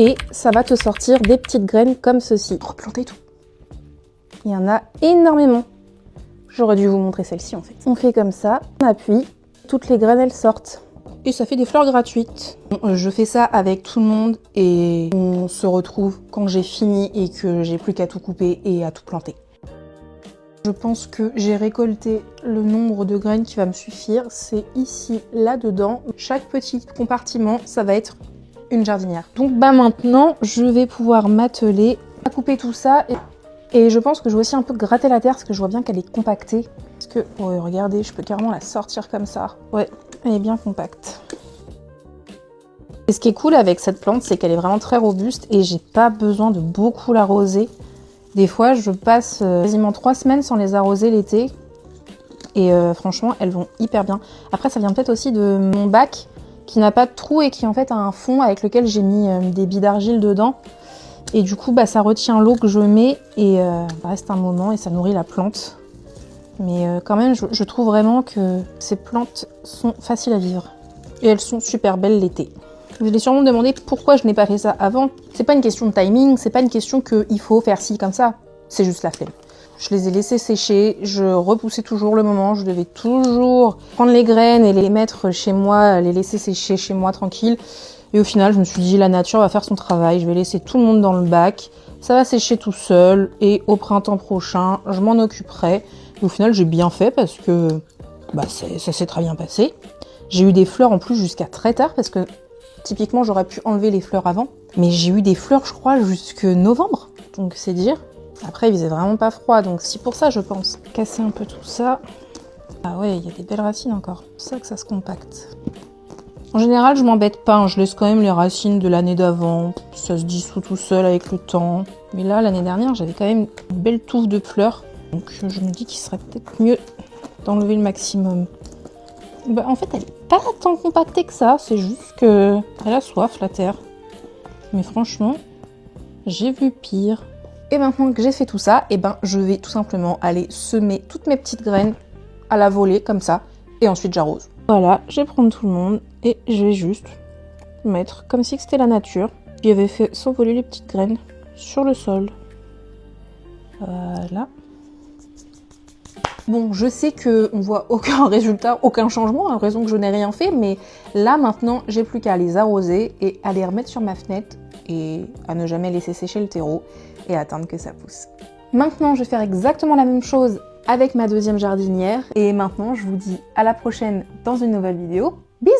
Et ça va te sortir des petites graines comme ceci. Replanter tout. Il y en a énormément. J'aurais dû vous montrer celle-ci en fait. On fait comme ça, on appuie, toutes les graines elles sortent. Et ça fait des fleurs gratuites. Je fais ça avec tout le monde et on se retrouve quand j'ai fini et que j'ai plus qu'à tout couper et à tout planter. Je pense que j'ai récolté le nombre de graines qui va me suffire. C'est ici, là-dedans. Chaque petit compartiment, ça va être une jardinière. Donc maintenant, je vais pouvoir m'atteler à couper tout ça. Et je pense que je vais aussi un peu gratter la terre parce que je vois bien qu'elle est compactée. Parce que, ouais, regardez, je peux carrément la sortir comme ça. Ouais, elle est bien compacte. Et ce qui est cool avec cette plante, c'est qu'elle est vraiment très robuste et j'ai pas besoin de beaucoup l'arroser. Des fois, je passe quasiment 3 semaines sans les arroser l'été. Et franchement, elles vont hyper bien. Après, ça vient peut-être aussi de mon bac qui n'a pas de trou et qui en fait a un fond avec lequel j'ai mis des billes d'argile dedans. Et du coup, bah, ça retient l'eau que je mets et ça reste un moment et ça nourrit la plante. Mais quand même, je trouve vraiment que ces plantes sont faciles à vivre. Et elles sont super belles l'été. Vous allez sûrement me demander pourquoi je n'ai pas fait ça avant. C'est pas une question de timing, c'est pas une question qu'il faut faire ci comme ça. C'est juste la flemme. Je les ai laissés sécher, je repoussais toujours le moment, je devais toujours prendre les graines et les mettre chez moi, les laisser sécher chez moi tranquille. Et au final, je me suis dit, la nature va faire son travail, je vais laisser tout le monde dans le bac, ça va sécher tout seul, et au printemps prochain, je m'en occuperai. Et au final, j'ai bien fait parce que bah, ça s'est très bien passé. J'ai eu des fleurs en plus jusqu'à très tard, parce que typiquement, j'aurais pu enlever les fleurs avant. Mais j'ai eu des fleurs, je crois, jusque novembre, donc c'est dire. Après, il faisait vraiment pas froid, donc c'est pour ça, je pense. Casser un peu tout ça. Ah ouais, il y a des belles racines encore. C'est pour ça que ça se compacte. En général, je m'embête pas, hein. Je laisse quand même les racines de l'année d'avant. Ça se dissout tout seul avec le temps. Mais là, l'année dernière, j'avais quand même une belle touffe de fleurs. Donc je me dis qu'il serait peut-être mieux d'enlever le maximum. Bah, en fait, elle est pas tant compactée que ça. C'est juste que elle a soif, la terre. Mais franchement, j'ai vu pire. Et maintenant que j'ai fait tout ça, et ben, je vais tout simplement aller semer toutes mes petites graines à la volée, comme ça. Et ensuite, j'arrose. Voilà, je vais prendre tout le monde et je vais juste mettre comme si c'était la nature. J'y avais fait s'envoler les petites graines sur le sol. Voilà. Bon, je sais qu'on voit aucun résultat, aucun changement, à raison que je n'ai rien fait, mais là maintenant, j'ai plus qu'à les arroser et à les remettre sur ma fenêtre et à ne jamais laisser sécher le terreau et attendre que ça pousse. Maintenant, je vais faire exactement la même chose avec ma deuxième jardinière et maintenant, je vous dis à la prochaine dans une nouvelle vidéo. Bisous!